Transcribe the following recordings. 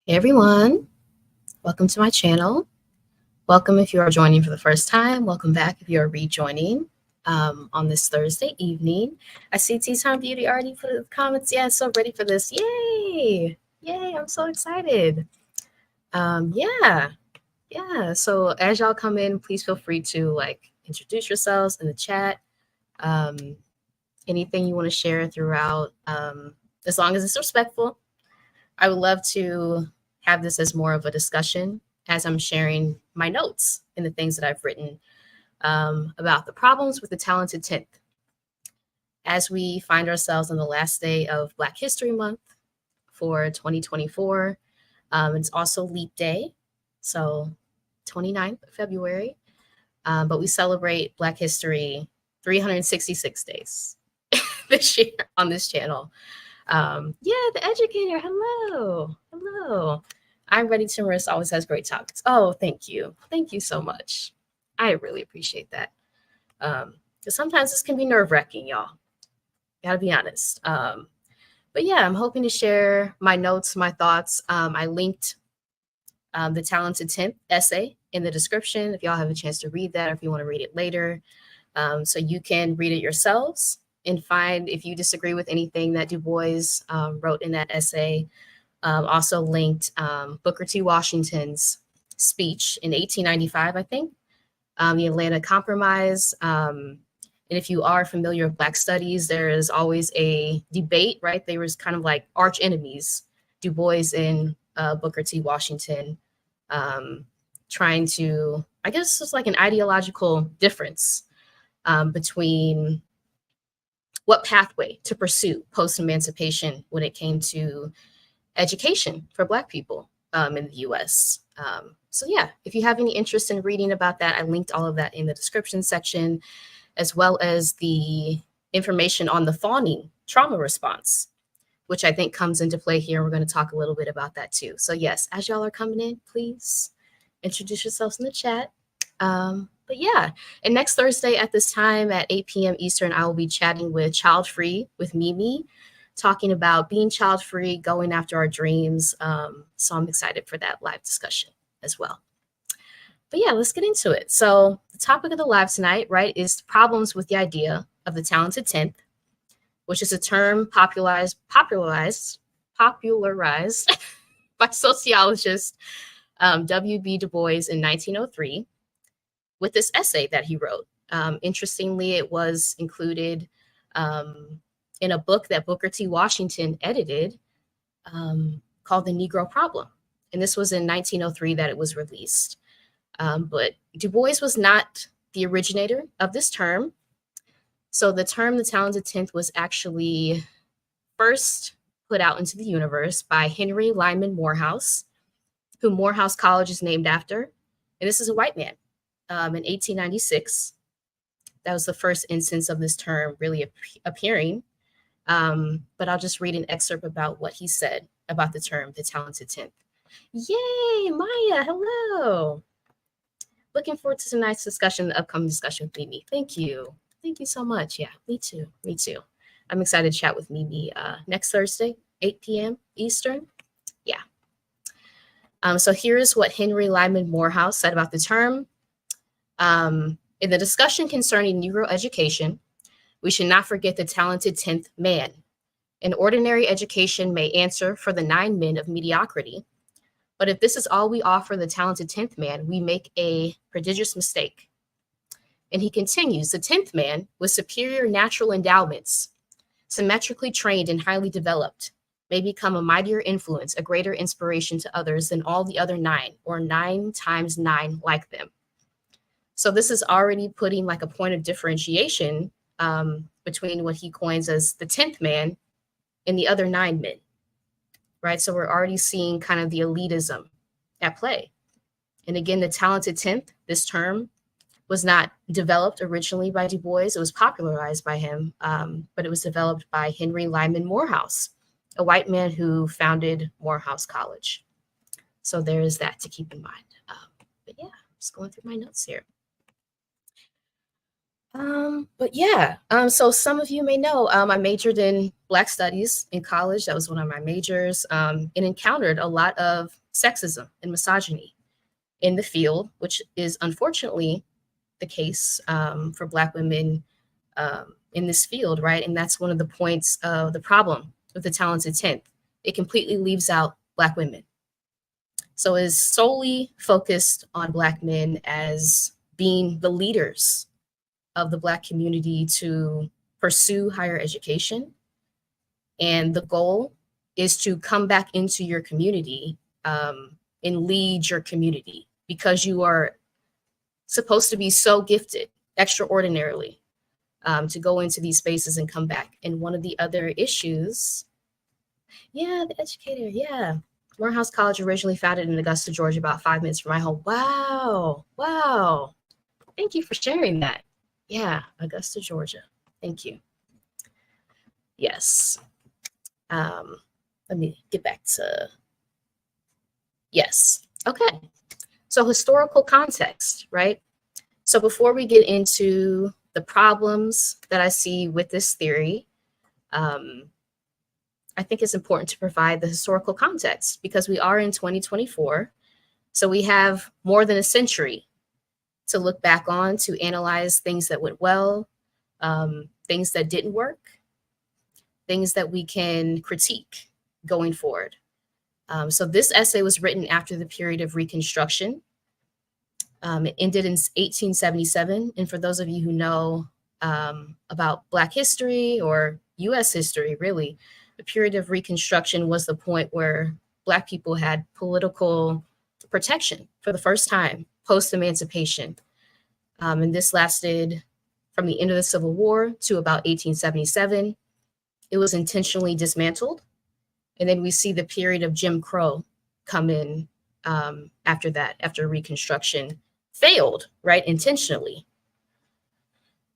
Hey everyone, welcome to my channel. Welcome if you are joining for the first time. Welcome back if you are rejoining on this Thursday evening. I see Tea Time Beauty already put in the comments. Yeah, so ready for this. Yay! Yay, I'm so excited. Yeah. So as y'all come in, please feel free to introduce yourselves in the chat. Anything you want to share throughout, as long as it's respectful. I would love to have this as more of a discussion as I'm sharing my notes and the things that I've written about the problems with the talented 10th. As we find ourselves on the last day of Black History Month for 2024, it's also Leap Day, so 29th of February, but we celebrate Black History 366 days this year on this channel. The educator. Hello. I'm ready to. Marissa always has great topics. Oh, thank you so much. I really appreciate that. Because sometimes this can be nerve-wracking, y'all. Gotta be honest. But yeah, I'm hoping to share my notes, my thoughts. I linked the Talented 10th essay in the description if y'all have a chance to read that, or if you want to read it later, so you can read it yourselves and find if you disagree with anything that DuBois wrote in that essay. Also linked Booker T. Washington's speech in 1895, I think, the Atlanta Compromise. And if you are familiar with Black studies, there is always a debate, right? They was kind of like arch enemies, DuBois and Booker T. Washington, trying to, I guess it's like an ideological difference between what pathway to pursue post-emancipation when it came to education for Black people in the US. So yeah, if you have any interest in reading about that, I linked all of that in the description section, as well as the information on the fawning trauma response, which I think comes into play here. We're going to talk a little bit about that too. So yes, as y'all are coming in, please introduce yourselves in the chat. But yeah, and next Thursday at this time at 8 p.m. Eastern, I will be chatting with Child Free with Mimi, talking about being child free, going after our dreams. So I'm excited for that live discussion as well. But yeah, let's get into it. So the topic of the live tonight, right, is problems with the idea of the talented 10th, which is a term popularized by sociologist W.E.B. DuBois in 1903 with this essay that he wrote. Interestingly, it was included in a book that Booker T. Washington edited called The Negro Problem. And this was in 1903 that it was released. But DuBois was not the originator of this term. So the term the talented 10th was actually first put out into the universe by Henry Lyman Morehouse, who Morehouse College is named after. And this is a white man. In 1896, that was the first instance of this term really appearing. But I'll just read an excerpt about what he said about the term, the talented 10th. Yay, Maya, hello. Looking forward to tonight's discussion, the upcoming discussion with Mimi. Thank you so much. Yeah, me too. I'm excited to chat with Mimi next Thursday, 8 p.m. Eastern. Yeah. So here is what Henry Lyman Morehouse said about the term. In the discussion concerning Negro education, we should not forget the talented 10th man. An ordinary education may answer for the 9 men of mediocrity, but if this is all we offer the talented 10th man, we make a prodigious mistake. And he continues, the 10th man with superior natural endowments, symmetrically trained and highly developed, may become a mightier influence, a greater inspiration to others than all the other 9, or 9 times 9 like them. So this is already putting like a point of differentiation between what he coins as the 10th man and the other 9 men, right? So we're already seeing kind of the elitism at play. And again, the talented 10th, this term was not developed originally by DuBois. It was popularized by him, but it was developed by Henry Lyman Morehouse, a white man who founded Morehouse College. So there is that to keep in mind. But yeah, just going through my notes here. So some of you may know I majored in Black Studies in college. That was one of my majors, and encountered a lot of sexism and misogyny in the field, which is unfortunately the case for Black women in this field, right? And that's one of the points of the problem with the Talented 10th. It completely leaves out Black women. So it is solely focused on Black men as being the leaders of the Black community to pursue higher education. And the goal is to come back into your community and lead your community, because you are supposed to be so gifted extraordinarily to go into these spaces and come back. And one of the other issues, yeah, the educator, yeah. Morehouse College originally founded in Augusta, Georgia, about 5 minutes from my home. Wow, wow. Thank you for sharing that. Yeah, Augusta, Georgia. Thank you. Yes. Let me get back to, yes. Okay. So historical context, right? So before we get into the problems that I see with this theory, I think it's important to provide the historical context, because we are in 2024. So we have more than a century to look back on, to analyze things that went well, things that didn't work, things that we can critique going forward. So this essay was written after the period of Reconstruction. It ended in 1877. And for those of you who know about Black history or US history, really, the period of Reconstruction was the point where Black people had political protection for the first time post-emancipation. And this lasted from the end of the Civil War to about 1877. It was intentionally dismantled. And then we see the period of Jim Crow come in after that, after Reconstruction failed, right, intentionally.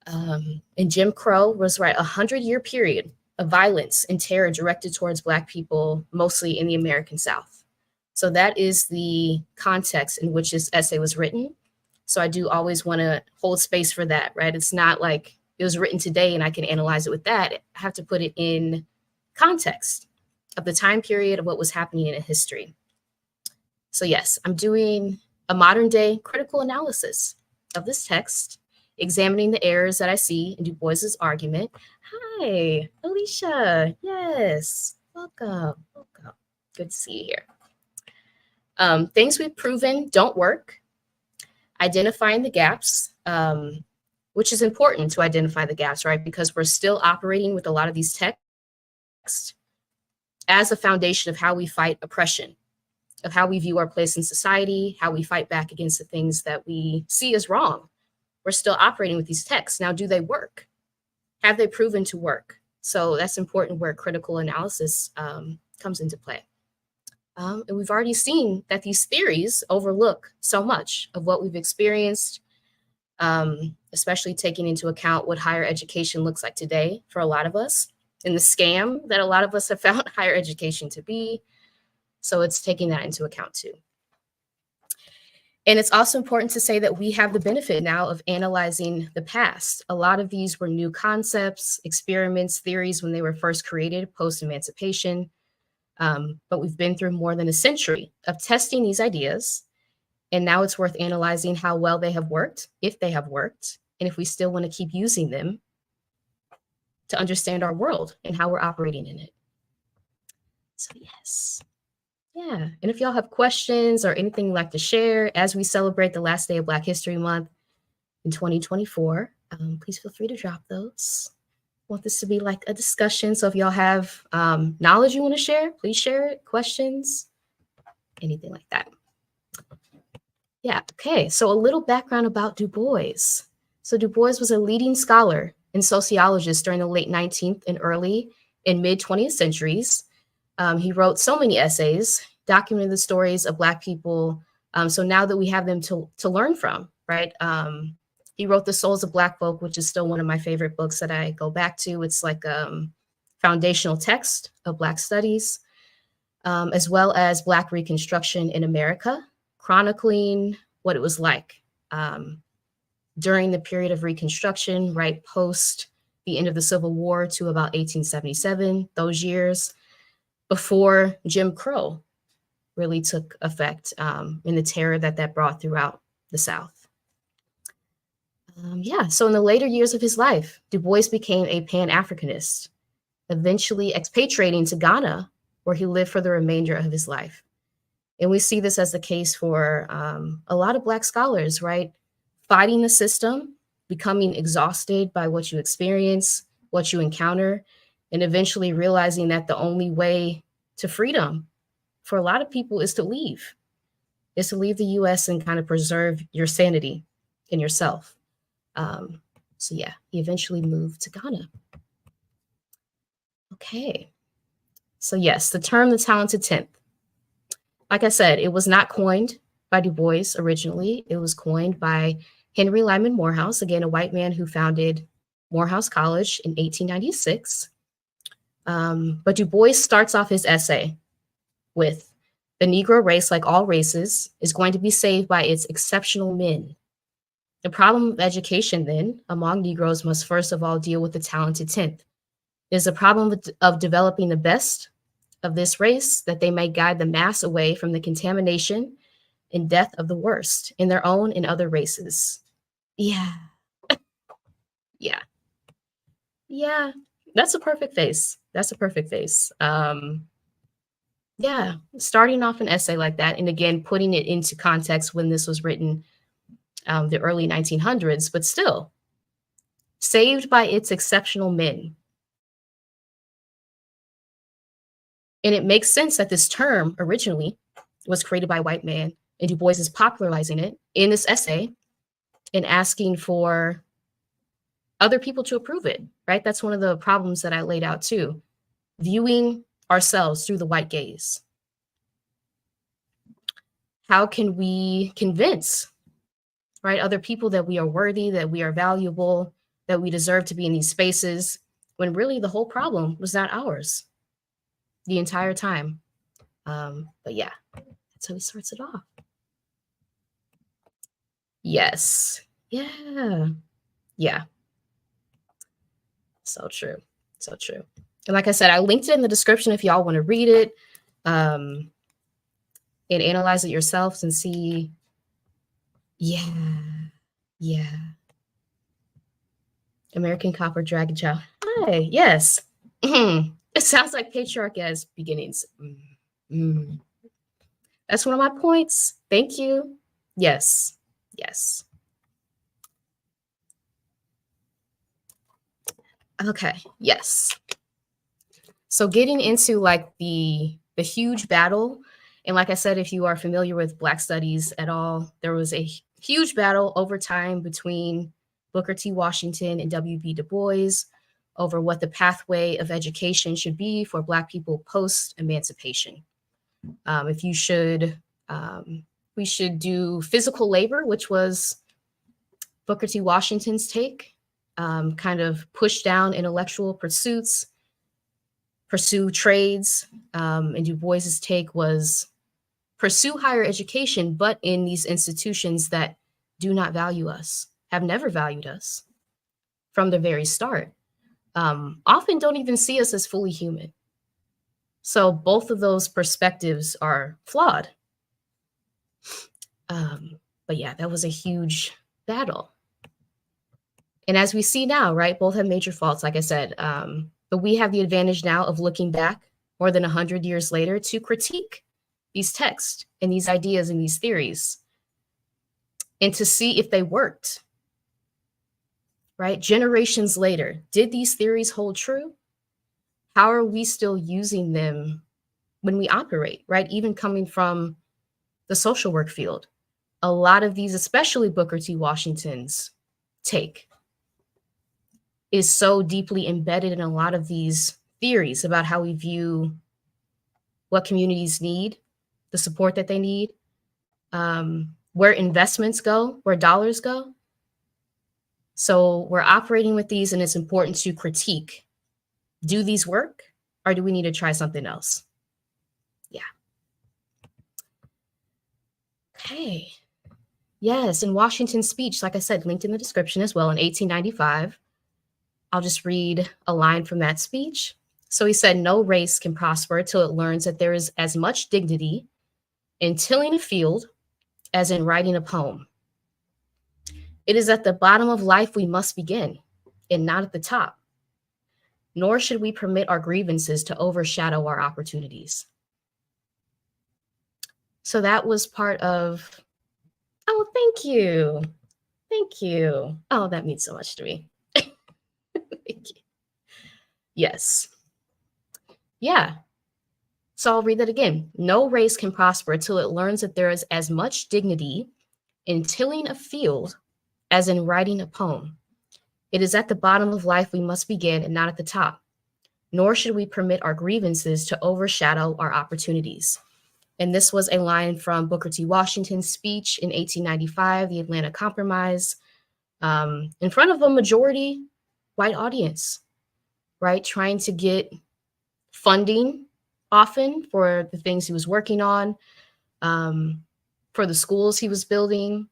And Jim Crow was, right, 100-year period of violence and terror directed towards Black people, mostly in the American South. So that is the context in which this essay was written. So I do always want to hold space for that, right? It's not like it was written today and I can analyze it with that. I have to put it in context of the time period of what was happening in history. So yes, I'm doing a modern day critical analysis of this text, examining the errors that I see in DuBois's argument. Hi, Alicia. Yes, welcome, welcome. Good to see you here. Things we've proven don't work. Identifying the gaps, which is important to identify the gaps, right? Because we're still operating with a lot of these texts as a foundation of how we fight oppression, of how we view our place in society, how we fight back against the things that we see as wrong. We're still operating with these texts. Now, do they work? Have they proven to work? So that's important where critical analysis comes into play. And we've already seen that these theories overlook so much of what we've experienced, especially taking into account what higher education looks like today for a lot of us, and the scam that a lot of us have found higher education to be. So it's taking that into account too. And it's also important to say that we have the benefit now of analyzing the past. A lot of these were new concepts, experiments, theories when they were first created post-emancipation. But we've been through more than a century of testing these ideas. And now it's worth analyzing how well they have worked, if they have worked, and if we still want to keep using them to understand our world and how we're operating in it. So yes. Yeah, and if y'all have questions or anything you'd like to share as we celebrate the last day of Black History Month in 2024, please feel free to drop those. I want this to be like a discussion. So if y'all have knowledge you want to share, please share it, questions, anything like that. Yeah, okay, so a little background about Du Bois. So Du Bois was a leading scholar and sociologist during the late 19th and early and mid 20th centuries. He wrote so many essays, documenting the stories of Black people. So now that we have them to learn from, right? He wrote The Souls of Black Folk, which is still one of my favorite books that I go back to. It's like a foundational text of Black studies, as well as Black Reconstruction in America, chronicling what it was like during the period of Reconstruction, right post the end of the Civil War to about 1877, those years, before Jim Crow really took effect in the terror that brought throughout the South. Yeah, so in the later years of his life, Du Bois became a Pan-Africanist, eventually expatriating to Ghana, where he lived for the remainder of his life. And we see this as the case for a lot of Black scholars, right? Fighting the system, becoming exhausted by what you experience, what you encounter, and eventually realizing that the only way to freedom for a lot of people is to leave the US and kind of preserve your sanity in yourself. So yeah, he eventually moved to Ghana. Okay. So yes, the term the talented 10th. Like I said, it was not coined by Du Bois originally. It was coined by Henry Lyman Morehouse, again, a white man who founded Morehouse College in 1896. But Du Bois starts off his essay with, "The Negro race, like all races, is going to be saved by its exceptional men. The problem of education, then, among Negroes must first of all deal with the talented 10th. It is a problem of developing the best of this race that they may guide the mass away from the contamination and death of the worst in their own and other races." Yeah, yeah, yeah. That's a perfect face. That's a perfect face. Yeah, starting off an essay like that, and again, putting it into context when this was written, the early 1900s, but still saved by its exceptional men. And it makes sense that this term originally was created by a white man, and Du Bois is popularizing it in this essay and asking for other people to approve it, right? That's one of the problems that I laid out too, viewing ourselves through the white gaze. How can we convince, right, other people that we are worthy, that we are valuable, that we deserve to be in these spaces, when really the whole problem was not ours the entire time? But yeah, that's how he starts it off. Yes. Yeah. Yeah. So true. So true. And like I said, I linked it in the description if y'all want to read it and analyze it yourselves and see. Yeah. Yeah. American Copper Dragon Child. Hi. Yes. It sounds like patriarchy has beginnings. That's one of my points. Thank you. Yes. Yes. Okay. Yes. So getting into like the huge battle, and like I said, if you are familiar with Black studies at all, there was a huge battle over time between Booker T. Washington and W.B. Du Bois over what the pathway of education should be for Black people post-emancipation. If you should, we should do physical labor, which was Booker T. Washington's take, kind of push down intellectual pursuits, pursue trades, and Du Bois's take was pursue higher education, but in these institutions that do not value us, have never valued us from the very start, often don't even see us as fully human. So both of those perspectives are flawed. But yeah, that was a huge battle. And as we see now, right, both have major faults, like I said, but we have the advantage now of looking back more than 100 years later to critique these texts and these ideas and these theories and to see if they worked, right? Generations later, did these theories hold true? How are we still using them when we operate, right? Even coming from the social work field, a lot of these, especially Booker T. Washington's take, is so deeply embedded in a lot of these theories about how we view what communities need, the support that they need, where investments go, where dollars go. So we're operating with these, and it's important to critique. Do these work, or do we need to try something else? Yeah. Okay. Yes, in Washington's speech, like I said, linked in the description as well, in 1895. I'll just read a line from that speech. So he said, "No race can prosper till it learns that there is as much dignity in tilling a field, as in writing a poem. It is at the bottom of life we must begin, and not at the top. Nor should we permit our grievances to overshadow our opportunities. So that was part of, oh, thank you. Thank you. Oh, that means so much to me. Thank you. Yes. Yeah. So I'll read that again. No race can prosper till it learns that there is as much dignity in tilling a field as in writing a poem. It is at the bottom of life we must begin and not at the top. Nor should we permit our grievances to overshadow our opportunities. And this was a line from Booker T. Washington's speech in 1895, the Atlanta Compromise, in front of a majority white audience, right? Trying to get funding often for the things he was working on, for the schools he was building,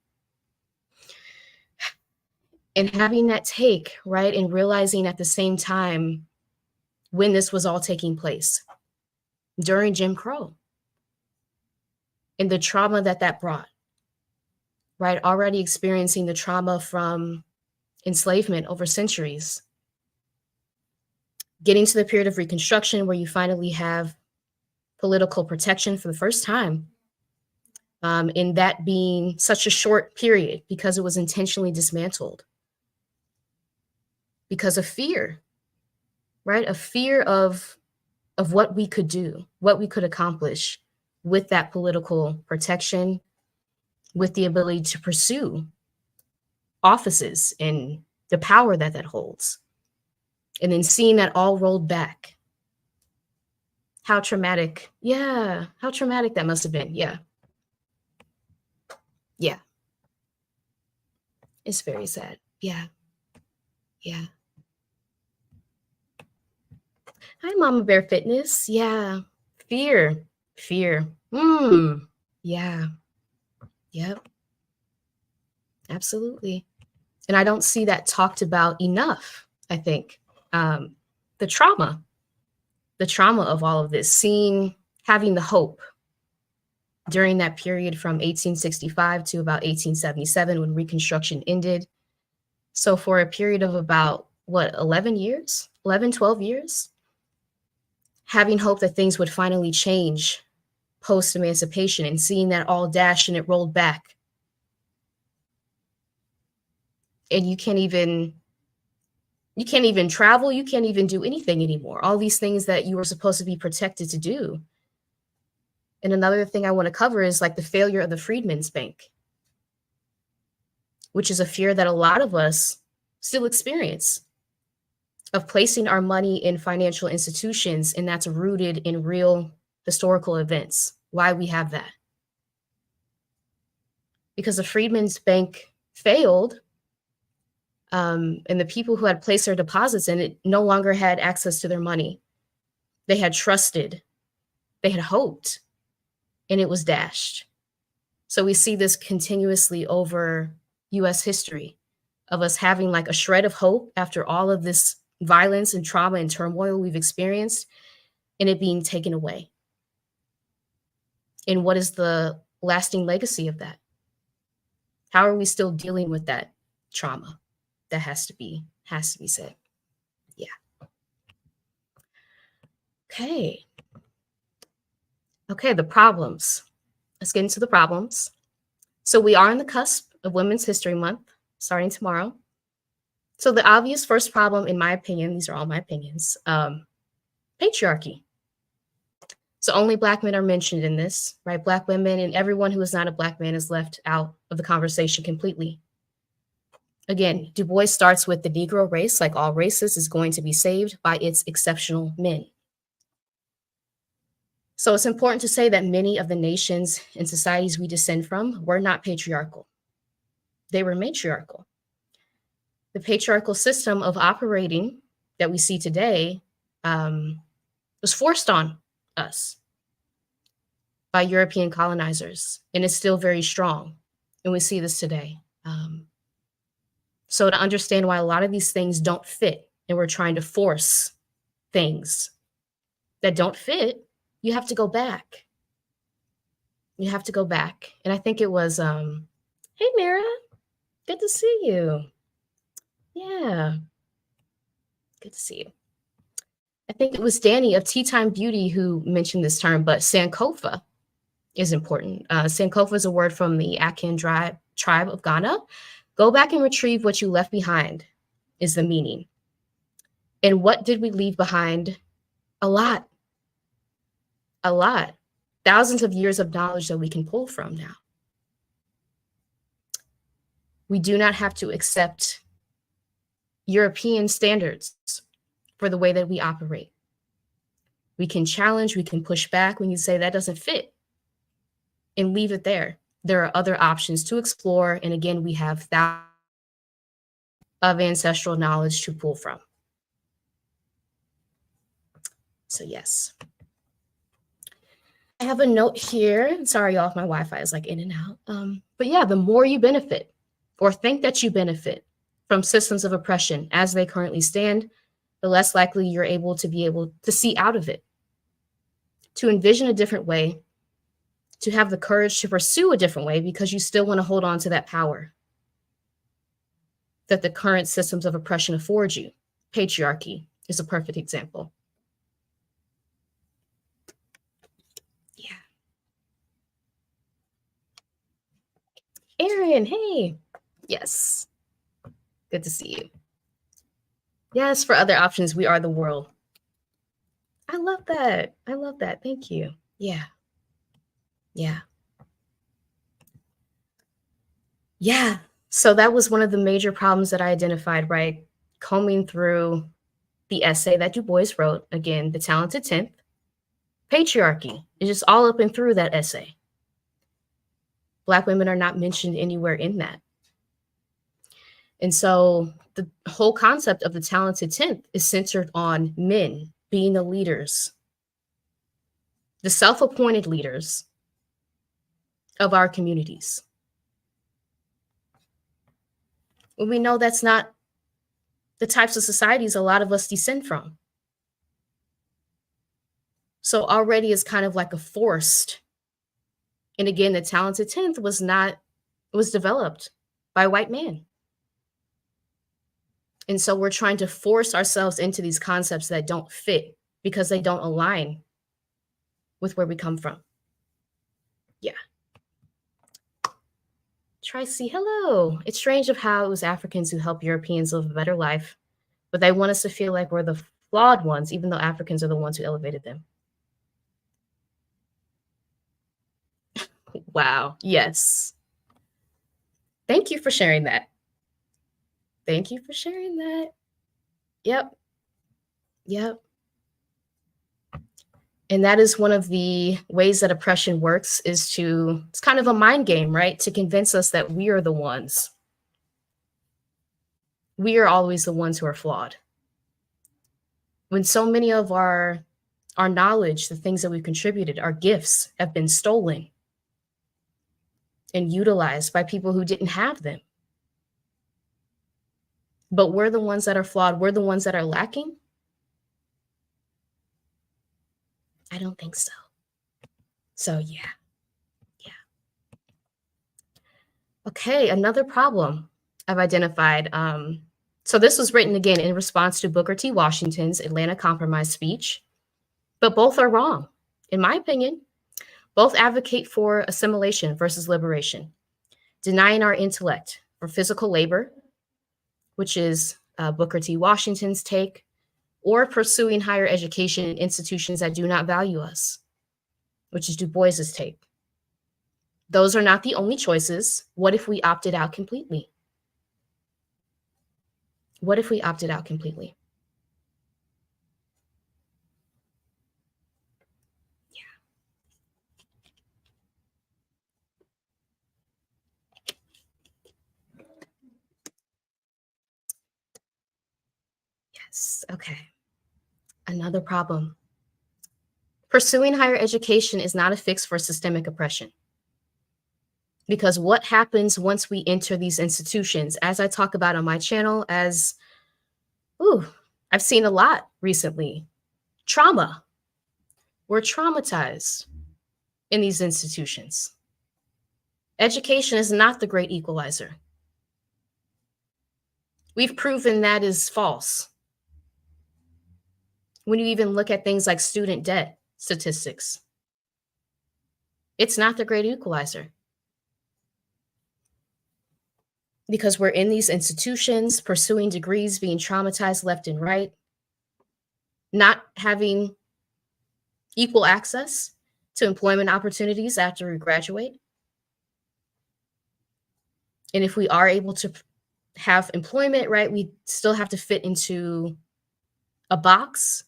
and having that take, right? And realizing at the same time when this was all taking place during Jim Crow and the trauma that that brought, right? Already experiencing the trauma from enslavement over centuries, getting to the period of Reconstruction where you finally have political protection for the first time, in that being such a short period because it was intentionally dismantled because of fear, right? A fear of what we could do, what we could accomplish with that political protection, with the ability to pursue offices and the power that that holds. And then seeing that all rolled back. How traumatic. Yeah, how traumatic that must have been. Yeah. Yeah. It's very sad. Yeah. Yeah. Hi, Mama Bear Fitness. Yeah. Fear. Fear. Yeah. Yep. Absolutely. And I don't see that talked about enough, I think. The trauma of all of this, having the hope during that period from 1865 to about 1877 when Reconstruction ended. So for a period of about, 11 years, 11, 12 years, having hope that things would finally change post-emancipation and seeing that all dashed and it rolled back. And you can't even travel, you can't even do anything anymore. All these things that you were supposed to be protected to do. And another thing I want to cover is like the failure of the Freedmen's Bank, which is a fear that a lot of us still experience, of placing our money in financial institutions, and that's rooted in real historical events. Why we have that? Because the Freedmen's Bank failed, and the people who had placed their deposits in it no longer had access to their money. They had trusted, they had hoped, and it was dashed. So we see this continuously over US history, of us having like a shred of hope after all of this violence and trauma and turmoil we've experienced, and it being taken away. And what is the lasting legacy of that? How are we still dealing with that trauma? That has to be said. Yeah. Okay. Okay, the problems. Let's get into the problems. So we are on the cusp of Women's History Month, starting tomorrow. So the obvious first problem, in my opinion, these are all my opinions, patriarchy. So only Black men are mentioned in this, right? Black women and everyone who is not a Black man is left out of the conversation completely. Again, DuBois starts with the Negro race, like all races, is going to be saved by its exceptional men. So it's important to say that many of the nations and societies we descend from were not patriarchal. They were matriarchal. The patriarchal system of operating that we see today was forced on us by European colonizers, and it's still very strong. And we see this today. So to understand why a lot of these things don't fit, and we're trying to force things that don't fit, you have to go back. You have to go back. And I think it was, hey, Mira, good to see you. Yeah, good to see you. I think it was Danny of Tea Time Beauty who mentioned this term, but Sankofa is important. Sankofa is a word from the Akan tribe of Ghana. Go back and retrieve what you left behind is the meaning. And what did we leave behind? A lot. A lot. Thousands of years of knowledge that we can pull from now. We do not have to accept European standards for the way that we operate. We can challenge, we can push back when you say that doesn't fit and leave it there. There are other options to explore. And again, we have thousands of ancestral knowledge to pull from. So yes. I have a note here. Sorry, y'all, if my Wi-Fi is like in and out. But yeah, the more you benefit or think that you benefit from systems of oppression as they currently stand, the less likely you're able to see out of it, to envision a different way, to have the courage to pursue a different way because you still want to hold on to that power that the current systems of oppression afford you. Patriarchy is a perfect example. Yeah. Aaron, hey. Yes. Good to see you. Yes, for other options, we are the world. I love that. I love that. Thank you. Yeah. Yeah. Yeah. So that was one of the major problems that I identified, right? Combing through the essay that DuBois wrote, again, The Talented 10th, patriarchy is just all up and through that essay. Black women are not mentioned anywhere in that. And so the whole concept of the talented 10th is centered on men being the leaders, the self-appointed leaders of our communities. When we know that's not the types of societies a lot of us descend from. So already it's kind of like a forced. And again, the talented 10th was developed by white men. And so we're trying to force ourselves into these concepts that don't fit because they don't align with where we come from. Yeah. Tracy, hello. It's strange of how it was Africans who helped Europeans live a better life, but they want us to feel like we're the flawed ones, even though Africans are the ones who elevated them. Wow. Yes. Thank you for sharing that. Thank you for sharing that. Yep. Yep. And that is one of the ways that oppression works it's kind of a mind game, right? To convince us that we are the ones. We are always the ones who are flawed. When so many of our knowledge, the things that we've contributed, our gifts have been stolen and utilized by people who didn't have them. But we're the ones that are flawed. We're the ones that are lacking. I don't think so. So yeah. Okay, another problem I've identified. So this was written again in response to Booker T. Washington's Atlanta Compromise speech, but both are wrong. In my opinion, both advocate for assimilation versus liberation, denying our intellect for physical labor, which is Booker T. Washington's take, or pursuing higher education in institutions that do not value us, which is Du Bois's take. Those are not the only choices. What if we opted out completely? What if we opted out completely? Yeah. Yes. Okay. Another problem. Pursuing higher education is not a fix for systemic oppression. Because what happens once we enter these institutions, as I talk about on my channel, I've seen a lot recently. Trauma. We're traumatized. in these institutions. Education is not the great equalizer. We've proven that is false. When you even look at things like student debt statistics, it's not the great equalizer. Because we're in these institutions, pursuing degrees, being traumatized left and right, not having equal access to employment opportunities after we graduate. And if we are able to have employment, right, we still have to fit into a box,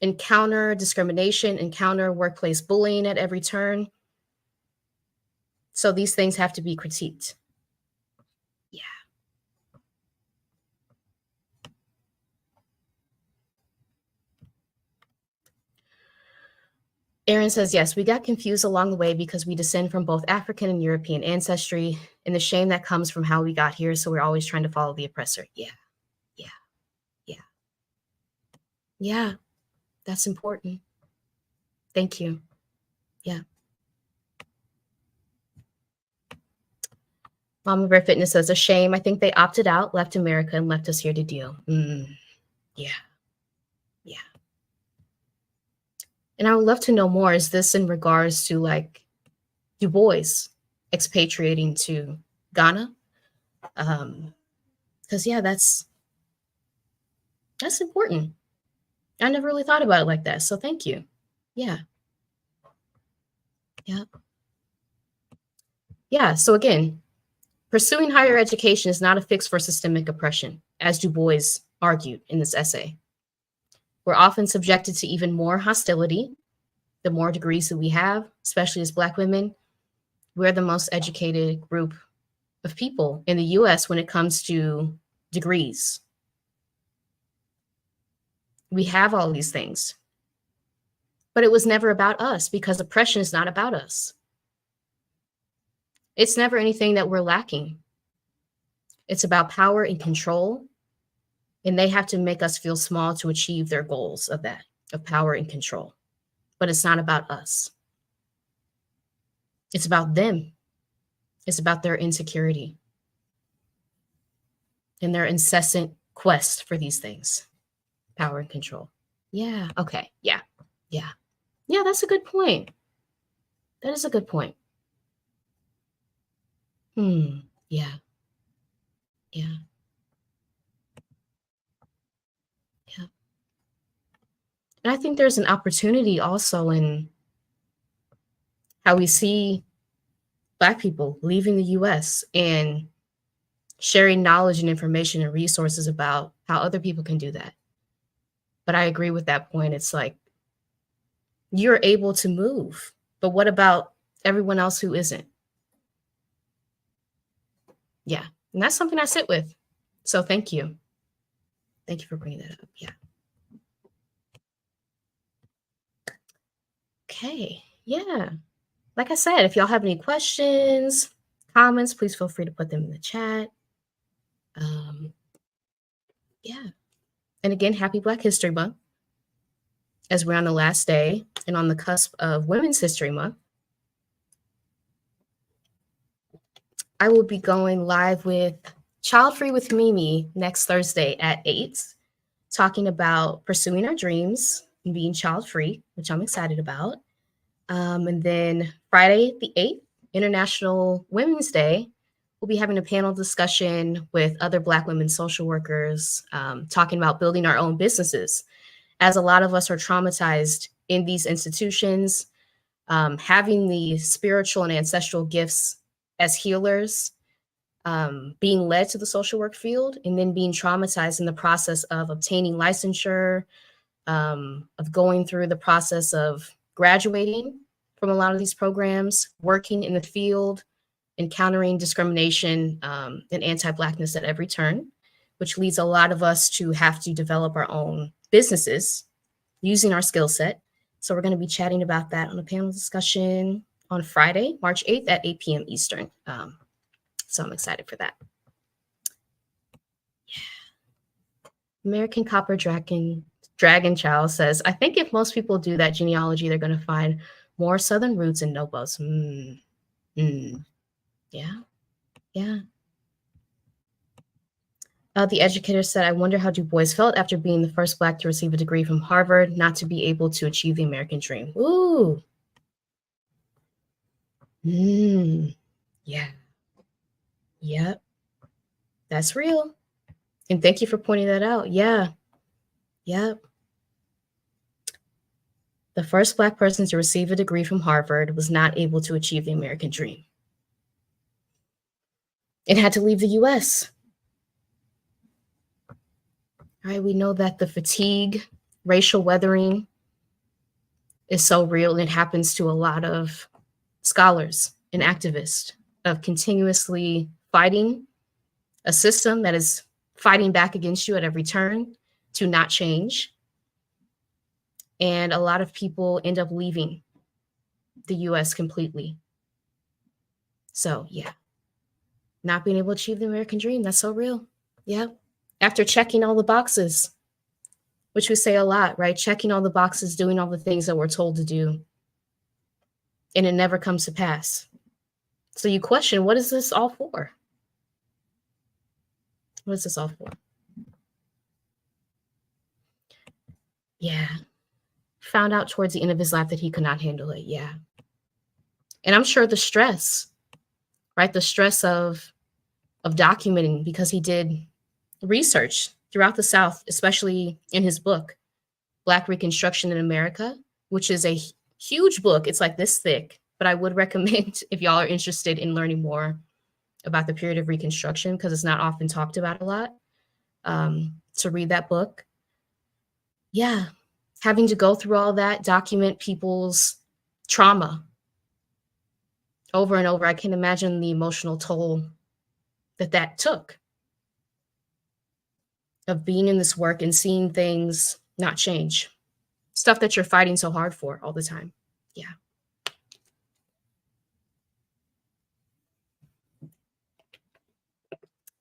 encounter discrimination, encounter workplace bullying at every turn. So these things have to be critiqued. Yeah. Aaron says, yes, we got confused along the way because we descend from both African and European ancestry and the shame that comes from how we got here. So we're always trying to follow the oppressor. Yeah. Yeah, that's important. Thank you. Yeah. Mama Bear Fitness says, a shame. I think they opted out, left America, and left us here to deal. Yeah. And I would love to know more. Is this in regards to like DuBois expatriating to Ghana? Because yeah, that's important. I never really thought about it like that. So thank you. Yeah. So again, pursuing higher education is not a fix for systemic oppression, as DuBois argued in this essay. We're often subjected to even more hostility the more degrees that we have, especially as Black women. We're the most educated group of people in the US when it comes to degrees. We have all these things, but it was never about us because oppression is not about us. It's never anything that we're lacking. It's about power and control, and they have to make us feel small to achieve their goals of that, of power and control. But it's not about us. It's about them. It's about their insecurity and their incessant quest for these things, power and control. Yeah. Okay. Yeah. That's a good point. That is a good point. Yeah. And I think there's an opportunity also in how we see Black people leaving the US and sharing knowledge and information and resources about how other people can do that. But I agree with that point. It's like, you're able to move, but what about everyone else who isn't? Yeah. And that's something I sit with. So thank you. Thank you for bringing that up. Yeah. Okay. Yeah. Like I said, if y'all have any questions, comments, please feel free to put them in the chat. Yeah. And again, happy Black History Month, as we're on the last day and on the cusp of Women's History Month. I will be going live with Child Free with Mimi next Thursday at 8, talking about pursuing our dreams and being child free, which I'm excited about. And then Friday, the 8th, International Women's Day, we'll be having a panel discussion with other Black women social workers, talking about building our own businesses. As a lot of us are traumatized in these institutions, having the spiritual and ancestral gifts as healers, being led to the social work field, and then being traumatized in the process of obtaining licensure, of going through the process of graduating from a lot of these programs, working in the field, encountering discrimination and anti-Blackness at every turn, which leads a lot of us to have to develop our own businesses using our skill set. So we're going to be chatting about that on a panel discussion on Friday, March 8th at 8 p.m. Eastern. So I'm excited for that. Yeah. American Copper Dragon Child says, I think if most people do that genealogy, they're going to find More Southern roots and no boats. Yeah, yeah. The educator said, I wonder how Du Bois felt after being the first Black to receive a degree from Harvard, not to be able to achieve the American dream. Ooh. Yeah. Yep. That's real. And thank you for pointing that out. Yeah. Yep. The first Black person to receive a degree from Harvard was not able to achieve the American dream. It had to leave the US. Right? We know that the fatigue, racial weathering is so real, and it happens to a lot of scholars and activists of continuously fighting a system that is fighting back against you at every turn to not change. And a lot of people end up leaving the US completely. So, yeah, not being able to achieve the American dream, that's so real. Yeah. After checking all the boxes, which we say a lot, right? Checking all the boxes, doing all the things that we're told to do, and it never comes to pass. So you question, what is this all for? What is this all for? Yeah. Found out towards the end of his life that he could not handle it. Yeah. And I'm sure the stress, right? The stress of documenting, because he did research throughout the South, especially in his book, Black Reconstruction in America, which is a huge book. It's like this thick, but I would recommend, if y'all are interested in learning more about the period of Reconstruction, because it's not often talked about a lot, to read that book. Yeah, having to go through all that, document people's trauma over and over. I can imagine the emotional toll that took, of being in this work and seeing things not change, stuff that you're fighting so hard for all the time. Yeah.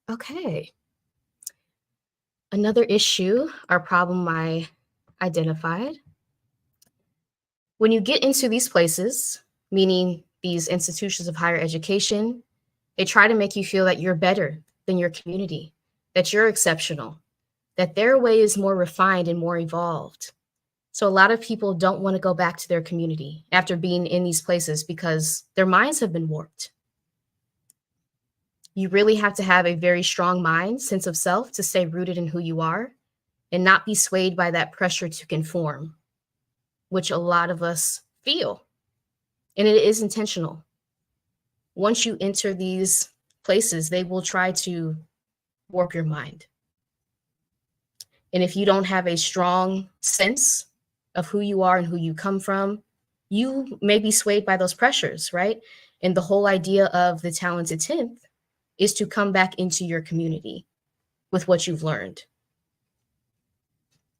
Okay. Another issue or problem I identified: when you get into these places, meaning these institutions of higher education, they try to make you feel that you're better than your community, that you're exceptional, that their way is more refined and more evolved. So a lot of people don't want to go back to their community after being in these places because their minds have been warped. You really have to have a very strong mind, sense of self, to stay rooted in who you are and not be swayed by that pressure to conform, which a lot of us feel. And it is intentional. Once you enter these places, they will try to warp your mind. And if you don't have a strong sense of who you are and who you come from, you may be swayed by those pressures, right? And the whole idea of the talented 10th is to come back into your community with what you've learned.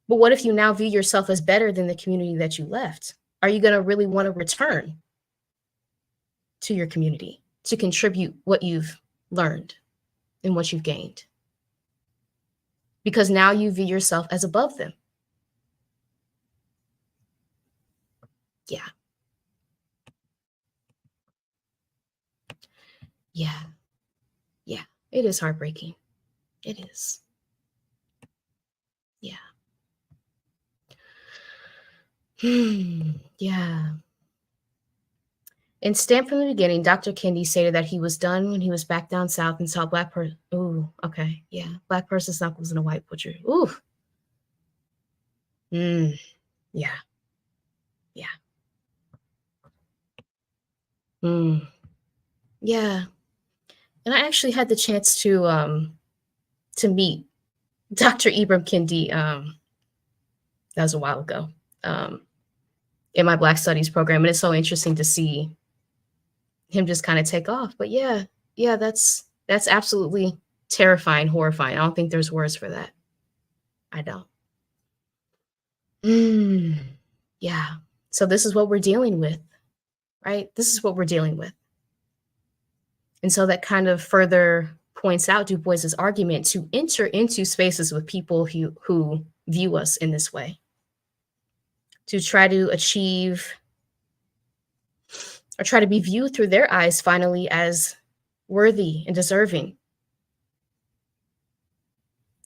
But what if you now view yourself as better than the community that you left? Are you going to really want to return to your community to contribute what you've learned and what you've gained? Because now you view yourself as above them. Yeah. Yeah. Yeah. It is heartbreaking. It is. Yeah. Yeah. And stamped from the beginning, Dr. Kendi stated that he was done when he was back down south and saw black person. Ooh, okay. Yeah. Black person's knuckles in a white butcher. Ooh. Yeah. Yeah. Yeah. And I actually had the chance to meet Dr. Ibram Kendi. That was a while ago. In my Black Studies program. And it's so interesting to see him just kind of take off. But yeah, that's absolutely terrifying, horrifying. I don't think there's words for that. I don't. Yeah. So this is what we're dealing with, right? This is what we're dealing with. And so that kind of further points out Du Bois's argument to enter into spaces with people who view us in this way, to try to achieve or try to be viewed through their eyes finally as worthy and deserving.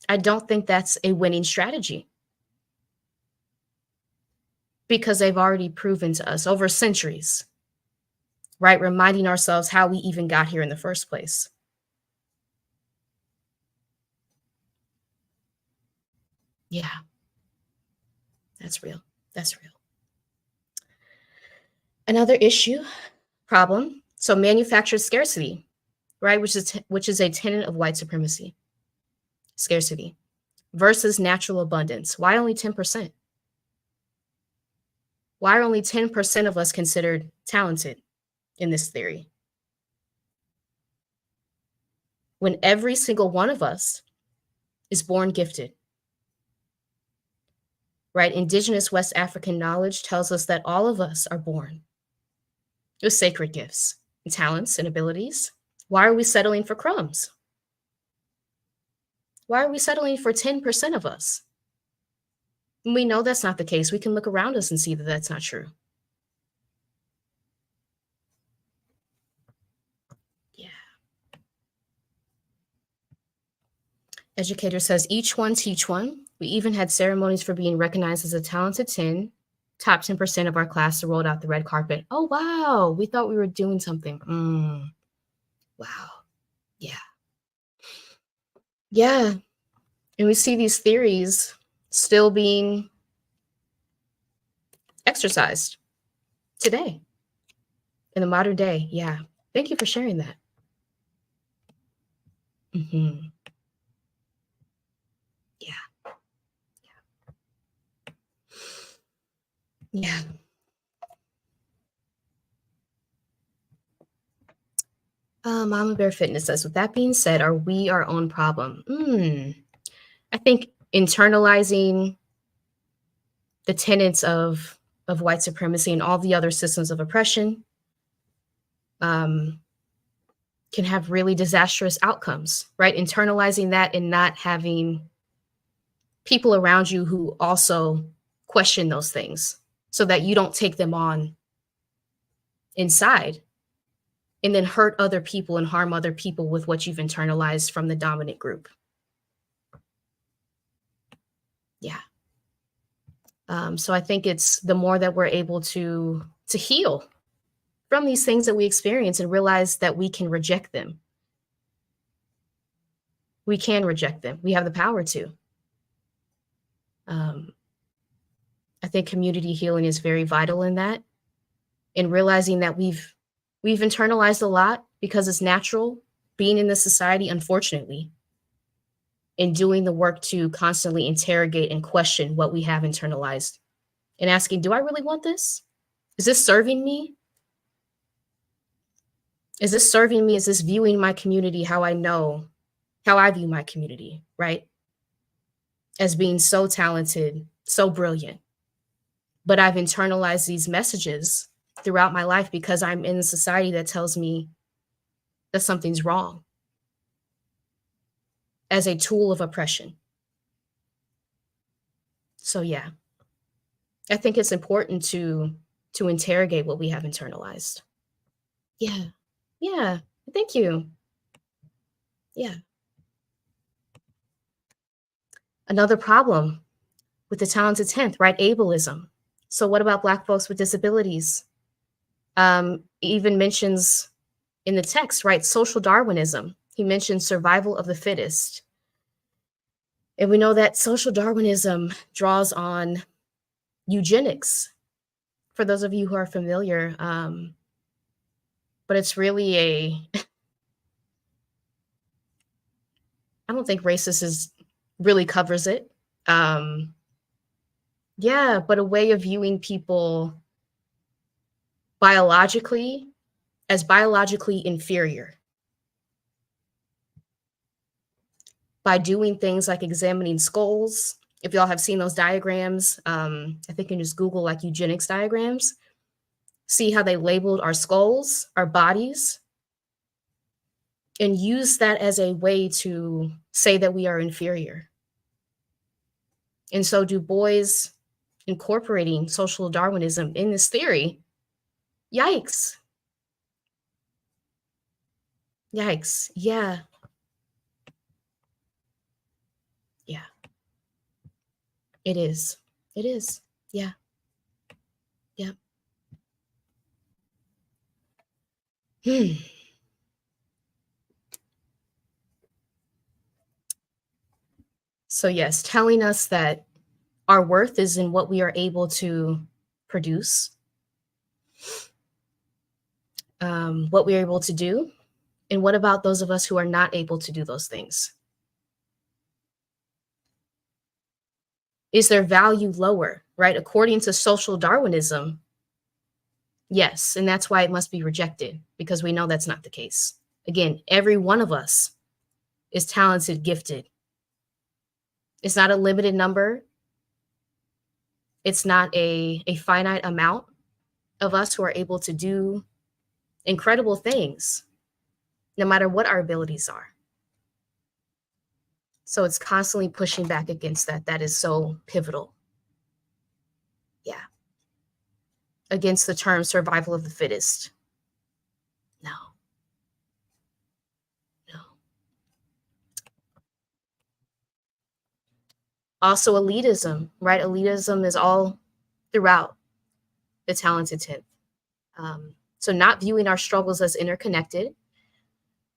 I don't think that's a winning strategy, because they've already proven to us over centuries, right? Reminding ourselves how we even got here in the first place. Yeah, that's real. That's real. Another problem. So manufactured scarcity, right? Which is a tenet of white supremacy. Scarcity versus natural abundance. Why only 10%? Why are only 10% of us considered talented in this theory, when every single one of us is born gifted? Right? Indigenous West African knowledge tells us that all of us are born with sacred gifts and talents and abilities. Why are we settling for crumbs? Why are we settling for 10% of us? And we know that's not the case. We can look around us and see that that's not true. Yeah. Educator says, each one teach one. We even had ceremonies for being recognized as a talented 10. Top 10% of our class rolled out the red carpet. Oh, wow. We thought we were doing something. Wow. Yeah. Yeah. And we see these theories still being exercised today in the modern day. Yeah. Thank you for sharing that. Mm-hmm. Yeah. Yeah. Mama Bear Fitness says, with that being said, are we our own problem? I think internalizing the tenets of white supremacy and all the other systems of oppression can have really disastrous outcomes, right? Internalizing that and not having people around you who also question those things, so that you don't take them on inside and then hurt other people and harm other people with what you've internalized from the dominant group. Yeah. So I think it's the more that we're able to heal from these things that we experience and realize that we can reject them. We can reject them. We have the power to. I think community healing is very vital in that, in realizing that we've internalized a lot because it's natural being in this society, unfortunately, and doing the work to constantly interrogate and question what we have internalized and asking, do I really want this? Is this serving me? Is this serving me? Is this viewing my community how I know, how I view my community, right? As being so talented, so brilliant. But I've internalized these messages throughout my life because I'm in a society that tells me that something's wrong, as a tool of oppression. So yeah, I think it's important to interrogate what we have internalized. Yeah. Yeah. Thank you. Yeah. Another problem with the talented 10th, right? Ableism. So what about Black folks with disabilities? Even mentions in the text, right? Social Darwinism. He mentions survival of the fittest. And we know that social Darwinism draws on eugenics, for those of you who are familiar. But it's really I don't think racist really covers it. Yeah, but a way of viewing people biologically as biologically inferior by doing things like examining skulls. If y'all have seen those diagrams, I think you can just Google like eugenics diagrams, see how they labeled our skulls, our bodies, and use that as a way to say that we are inferior. And so DuBois incorporating social Darwinism in this theory, yikes. Yikes. Yeah. Yeah. It is. It is. Yeah. Yeah. Hmm. So, yes, telling us that our worth is in what we are able to produce, what we're able to do. And what about those of us who are not able to do those things? Is their value lower, right? According to social Darwinism, yes. And that's why it must be rejected, because we know that's not the case. Again, every one of us is talented, gifted. It's not a limited number. It's not a finite amount of us who are able to do incredible things, no matter what our abilities are. So it's constantly pushing back against that. That is so pivotal. Yeah. Against the term survival of the fittest. No, no. Also, elitism, right? Elitism is all throughout the talented 10th. So, not viewing our struggles as interconnected,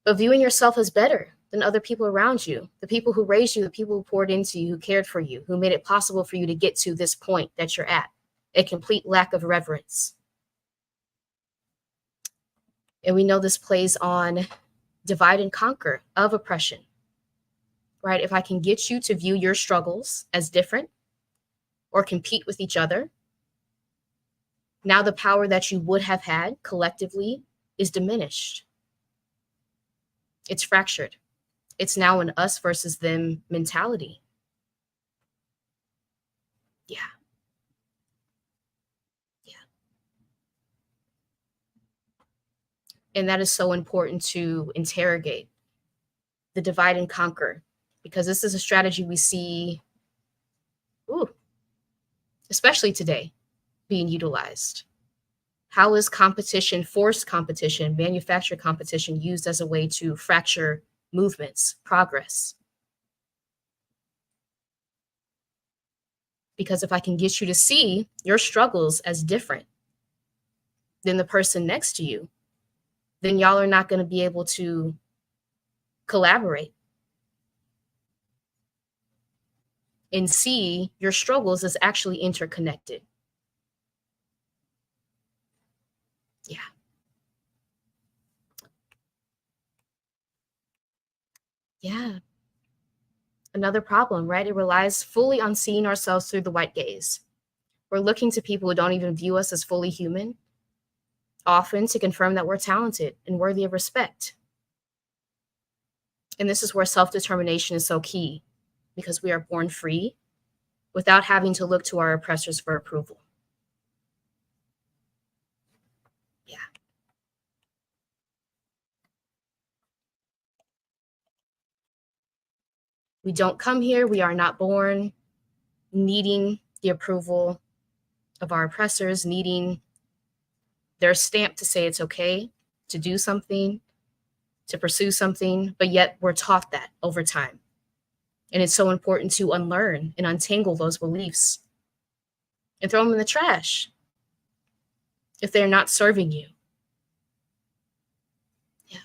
but viewing yourself as better than other people around you, the people who raised you, the people who poured into you, who cared for you, who made it possible for you to get to this point that you're at. A complete lack of reverence. And we know this plays on divide and conquer of oppression, right? If I can get you to view your struggles as different or compete with each other, now the power that you would have had collectively is diminished. It's fractured. It's now an us versus them mentality. Yeah. Yeah. And that is so important to interrogate the divide and conquer, because this is a strategy we see, especially today, being utilized. How is competition, forced competition, manufactured competition used as a way to fracture movements, progress? Because if I can get you to see your struggles as different than the person next to you, then y'all are not going to be able to collaborate and see your struggles as actually interconnected. Yeah. Yeah. Another problem, right? It relies fully on seeing ourselves through the white gaze. We're looking to people who don't even view us as fully human, often to confirm that we're talented and worthy of respect. And this is where self-determination is so key, because we are born free without having to look to our oppressors for approval. Yeah. We don't come here, we are not born needing the approval of our oppressors, needing their stamp to say it's okay to do something, to pursue something, but yet we're taught that over time. And it's so important to unlearn and untangle those beliefs and throw them in the trash if they're not serving you. Yeah.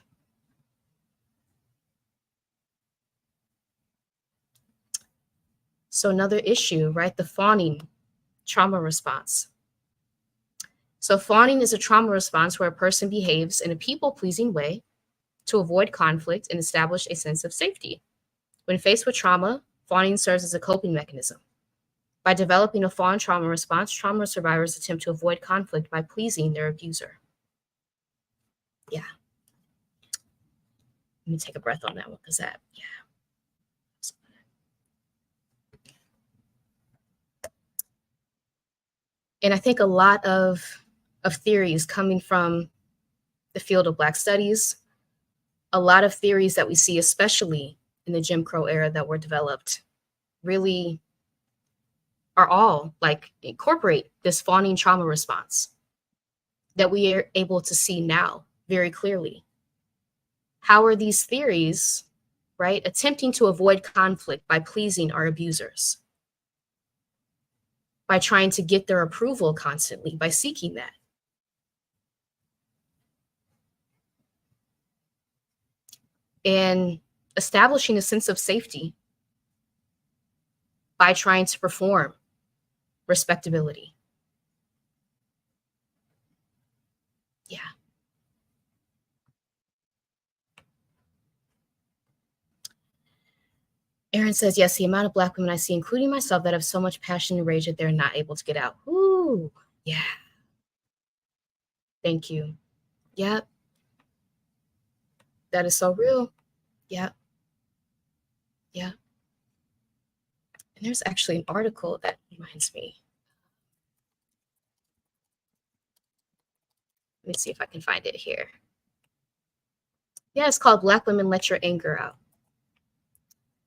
So another issue, right? The fawning trauma response. So fawning is a trauma response where a person behaves in a people-pleasing way to avoid conflict and establish a sense of safety. When faced with trauma, fawning serves as a coping mechanism. By developing a fawn trauma response, trauma survivors attempt to avoid conflict by pleasing their abuser. Yeah. Let me take a breath on that one, because that, yeah. And I think a lot of theories coming from the field of Black studies, a lot of theories that we see, especially in the Jim Crow era that were developed, really are all like incorporate this fawning trauma response that we are able to see now very clearly. How are these theories, right, attempting to avoid conflict by pleasing our abusers, by trying to get their approval constantly, by seeking that? And establishing a sense of safety by trying to perform respectability. Yeah. Aaron says, yes, the amount of Black women I see, including myself, that have so much passion and rage that they're not able to get out. Ooh, yeah. Thank you. Yep. That is so real. Yep. Yeah. And there's actually an article that reminds me. Let me see if I can find it here. Yeah, it's called Black Women Let Your Anger Out.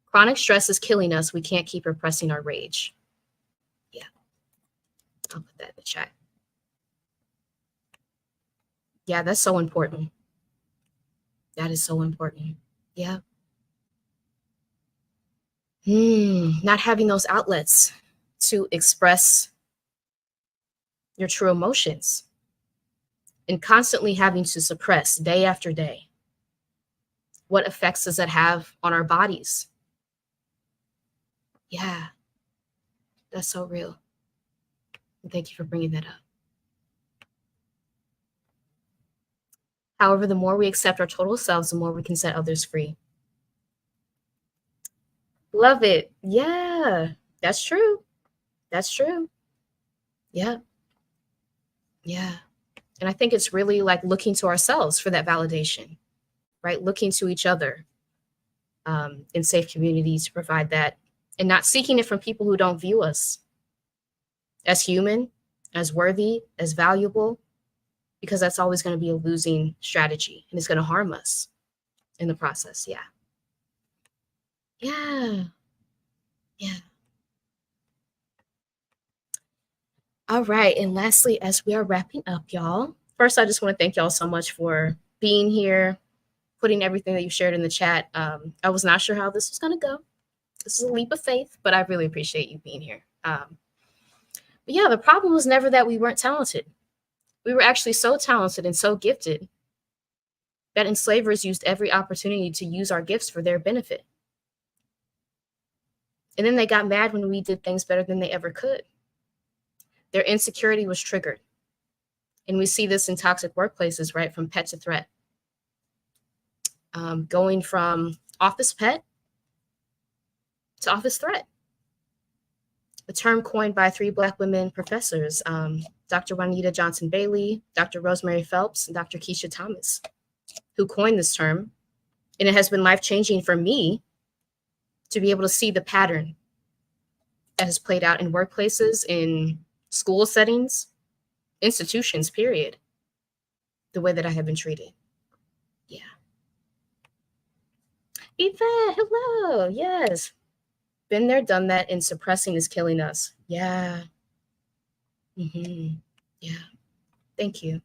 Chronic stress is killing us. We can't keep repressing our rage. Yeah. I'll put that in the chat. Yeah, that's so important. That is so important. Yeah. Not having those outlets to express your true emotions and constantly having to suppress day after day. What effects does that have on our bodies? Yeah, that's so real. And thank you for bringing that up. However, the more we accept our total selves, the more we can set others free. Love it. Yeah, that's true. That's true. Yeah. Yeah. And I think it's really like looking to ourselves for that validation, right? Looking to each other in safe communities to provide that, and not seeking it from people who don't view us as human, as worthy, as valuable, because that's always going to be a losing strategy and it's going to harm us in the process. Yeah. Yeah. Yeah. All right. And lastly, as we are wrapping up, y'all, first, I just want to thank y'all so much for being here, putting everything that you shared in the chat. I was not sure how this was going to go. This is a leap of faith, but I really appreciate you being here. But yeah, the problem was never that we weren't talented. We were actually so talented and so gifted that enslavers used every opportunity to use our gifts for their benefit. And then they got mad when we did things better than they ever could. Their insecurity was triggered. And we see this in toxic workplaces, right? From pet to threat. Going from office pet to office threat. A term coined by 3 Black women professors, Dr. Juanita Johnson Bailey, Dr. Rosemary Phelps, and Dr. Keisha Thomas, who coined this term. And it has been life-changing for me to be able to see the pattern that has played out in workplaces, in school settings, institutions, period, the way that I have been treated. Yeah. Yvette, hello. Yes. Been there, done that, and suppressing is killing us. Yeah. Yeah. Thank you.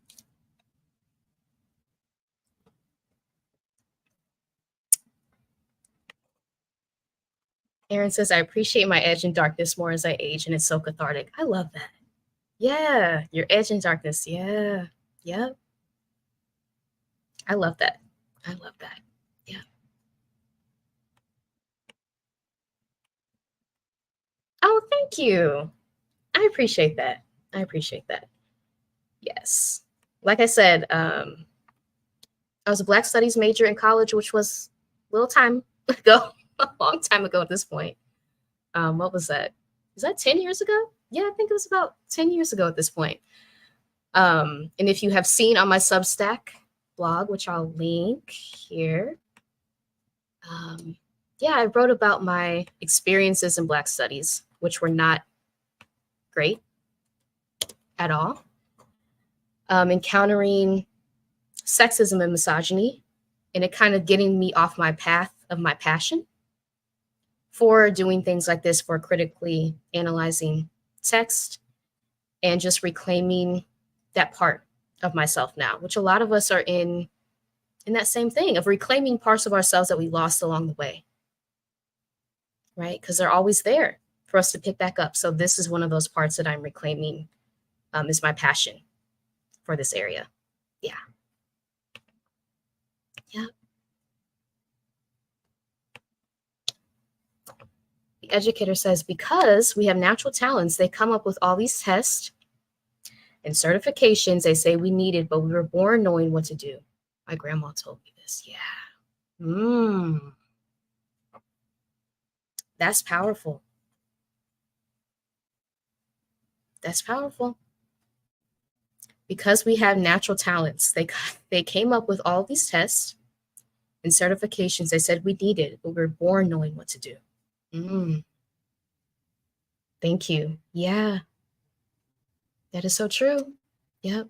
Aaron says, I appreciate my edge and darkness more as I age, and it's so cathartic. I love that. Yeah. Your edge and darkness. Yeah. Yeah. I love that. I love that. Yeah. Oh, thank you. I appreciate that. I appreciate that. Yes. Like I said, I was a Black Studies major in college, which was a little time ago, a long time ago at this point. What was that? Was that 10 years ago? Yeah, I think it was about 10 years ago at this point. And if you have seen on my Substack blog, which I'll link here, yeah, I wrote about my experiences in Black Studies, which were not great at all. Encountering sexism and misogyny, and it kind of getting me off my path of my passion for doing things like this, for critically analyzing text and just reclaiming that part of myself now, which a lot of us are in And that same thing of reclaiming parts of ourselves that we lost along the way, right? Because they're always there for us to pick back up. So this is one of those parts that I'm reclaiming, is my passion for this area. Yeah. Yeah. The educator says, because we have natural talents, they come up with all these tests and certifications they say we needed, but we were born knowing what to do. My grandma told me this. Yeah. That's powerful. That's powerful. Because we have natural talents, they came up with all these tests and certifications they said we needed, but we were born knowing what to do. Thank you. Yeah. That is so true. Yep.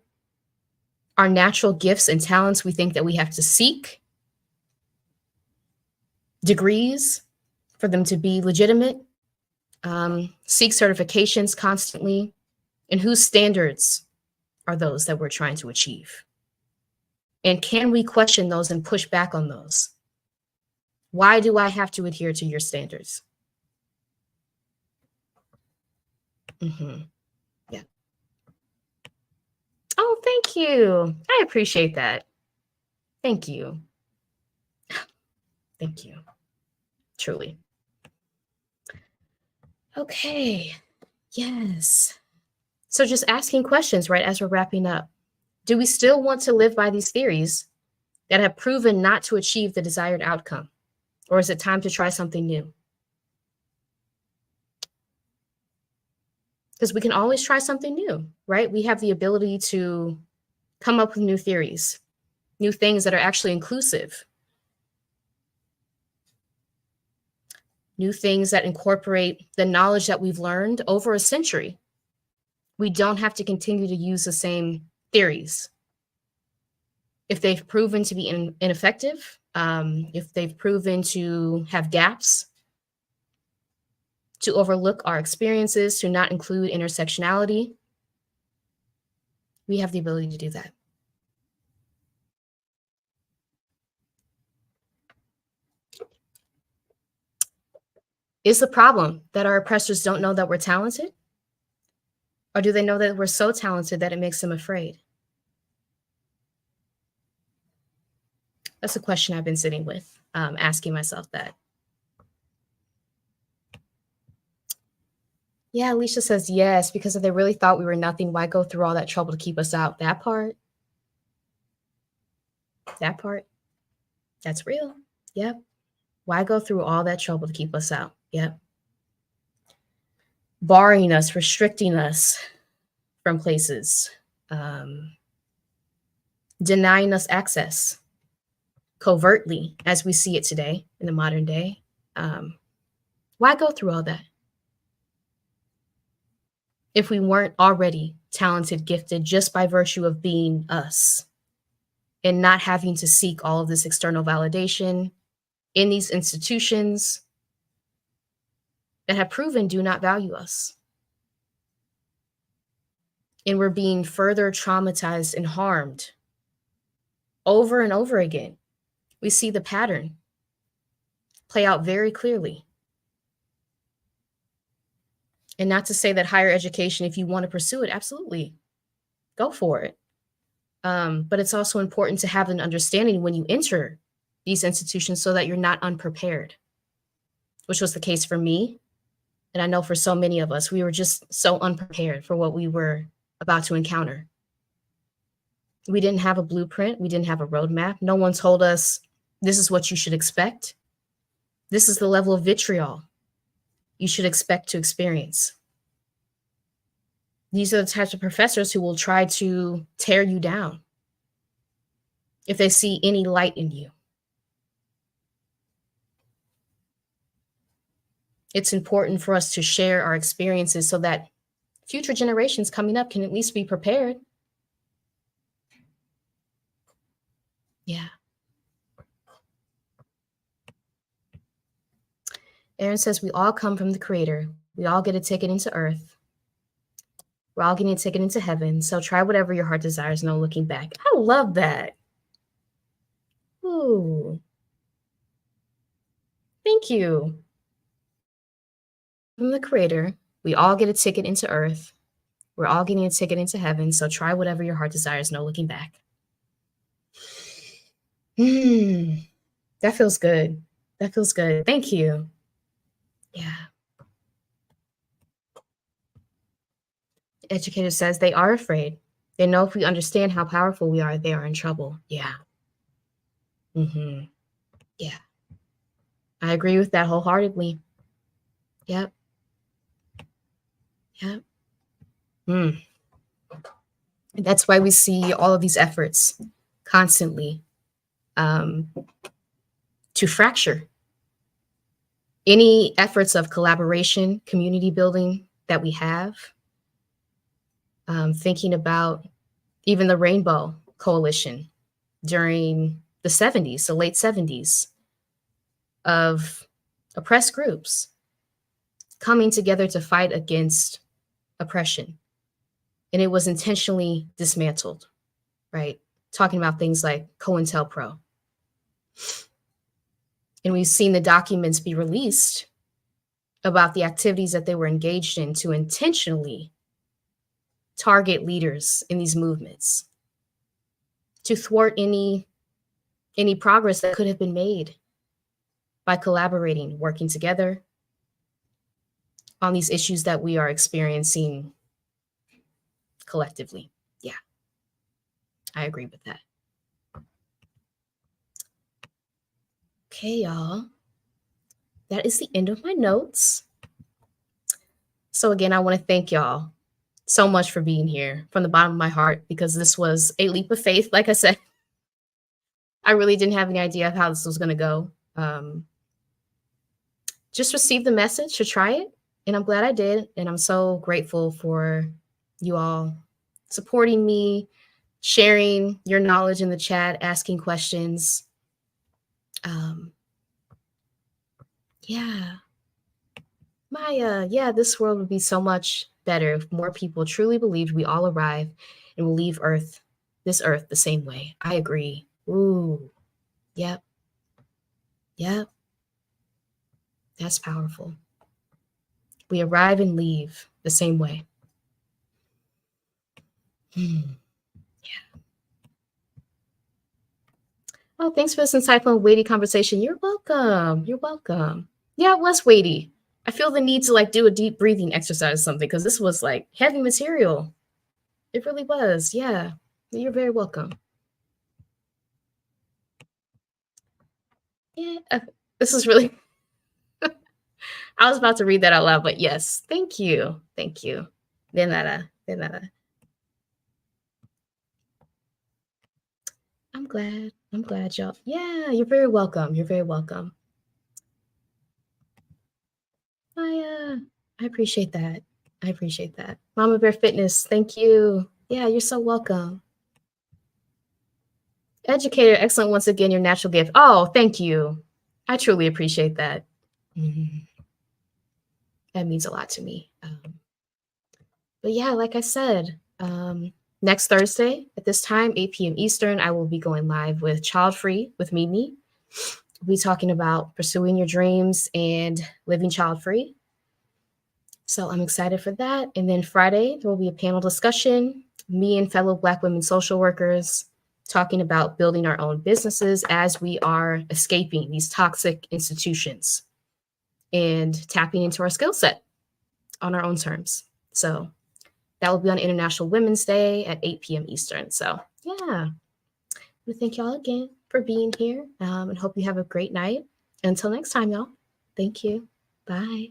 Our natural gifts and talents, we think that we have to seek degrees for them to be legitimate, seek certifications constantly. And whose standards are those that we're trying to achieve? And can we question those and push back on those? Why do I have to adhere to your standards? Yeah. Oh, thank you. I appreciate that. Thank you. Thank you. Truly. Okay. Yes. So just asking questions, right, as we're wrapping up. Do we still want to live by these theories that have proven not to achieve the desired outcome? Or is it time to try something new? Because we can always try something new, right? We have the ability to come up with new theories, new things that are actually inclusive, new things that incorporate the knowledge that we've learned over a century. We don't have to continue to use the same theories. If they've proven to be ineffective, if they've proven to have gaps, to overlook our experiences, to not include intersectionality, we have the ability to do that. Is the problem that our oppressors don't know that we're talented? Or do they know that we're so talented that it makes them afraid? That's a question I've been sitting with, asking myself that. Yeah, Alicia says yes, because if they really thought we were nothing, why go through all that trouble to keep us out? That part. That's real. Yep. Why go through all that trouble to keep us out? Yep. Barring us, restricting us from places, denying us access covertly, as we see it today in the modern day. Why go through all that? If we weren't already talented, gifted, just by virtue of being us and not having to seek all of this external validation in these institutions that have proven do not value us. And we're being further traumatized and harmed over and over again. We see the pattern play out very clearly. And not to say that higher education, if you want to pursue it, absolutely, go for it. But it's also important to have an understanding when you enter these institutions so that you're not unprepared, which was the case for me. And I know for so many of us, we were just so unprepared for what we were about to encounter. We didn't have a blueprint. We didn't have a roadmap. No one told us, this is what you should expect. This is the level of vitriol you should expect to experience. These are the types of professors who will try to tear you down if they see any light in you. It's important for us to share our experiences so that future generations coming up can at least be prepared. Yeah. Aaron says, we all come from the Creator. We all get a ticket into earth. We're all getting a ticket into heaven. So try whatever your heart desires, no looking back. I love that. Ooh, thank you. From the creator, we all get a ticket into earth. We're all getting a ticket into heaven. So try whatever your heart desires, no looking back. That feels good. That feels good. Thank you. Yeah. Educator says they are afraid. They know if we understand how powerful we are, they are in trouble. Yeah. Yeah. I agree with that wholeheartedly. Yep. Yep. And that's why we see all of these efforts constantly to fracture any efforts of collaboration, community building that we have. Thinking about even the Rainbow Coalition during the 70s, the late 70s, of oppressed groups coming together to fight against oppression. And it was intentionally dismantled, right? Talking about things like COINTELPRO. And we've seen the documents be released about the activities that they were engaged in to intentionally target leaders in these movements, to thwart any progress that could have been made by collaborating, working together on these issues that we are experiencing collectively. Yeah, I agree with that. Okay, y'all. That is the end of my notes. So again, I want to thank y'all so much for being here from the bottom of my heart, because this was a leap of faith. Like I said, I really didn't have any idea of how this was going to go. Just received the message to try it, and I'm glad I did. And I'm so grateful for you all supporting me, sharing your knowledge in the chat, asking questions. Yeah. This world would be so much better if more people truly believed we all arrive and will leave this earth the same way. I agree. Ooh. Yep. Yep. That's powerful. We arrive and leave the same way. Yeah. Oh, thanks for this insightful and weighty conversation. You're welcome. You're welcome. Yeah, it was weighty. I feel the need to like do a deep breathing exercise or something, because this was like heavy material. It really was. Yeah. You're very welcome. Yeah. This is really I was about to read that out loud, but yes, thank you. Thank you. De nada. De nada. I'm glad. I'm glad, y'all. Yeah, you're very welcome. You're very welcome. I appreciate that. I appreciate that. Mama Bear Fitness, thank you. Yeah, you're so welcome. Educator, excellent once again, your natural gift. Oh, thank you. I truly appreciate that. That means a lot to me. But yeah, like I said, next Thursday at this time, 8 p.m. Eastern, I will be going live with Child Free with Mimi. We'll be talking about pursuing your dreams and living child free. So I'm excited for that. And then Friday, there will be a panel discussion, me and fellow Black women social workers talking about building our own businesses as we are escaping these toxic institutions and tapping into our skill set on our own terms. So that will be on International Women's Day at 8 p.m. Eastern. So yeah, we thank y'all again for being here and hope you have a great night. Until next time, y'all. Thank you. Bye.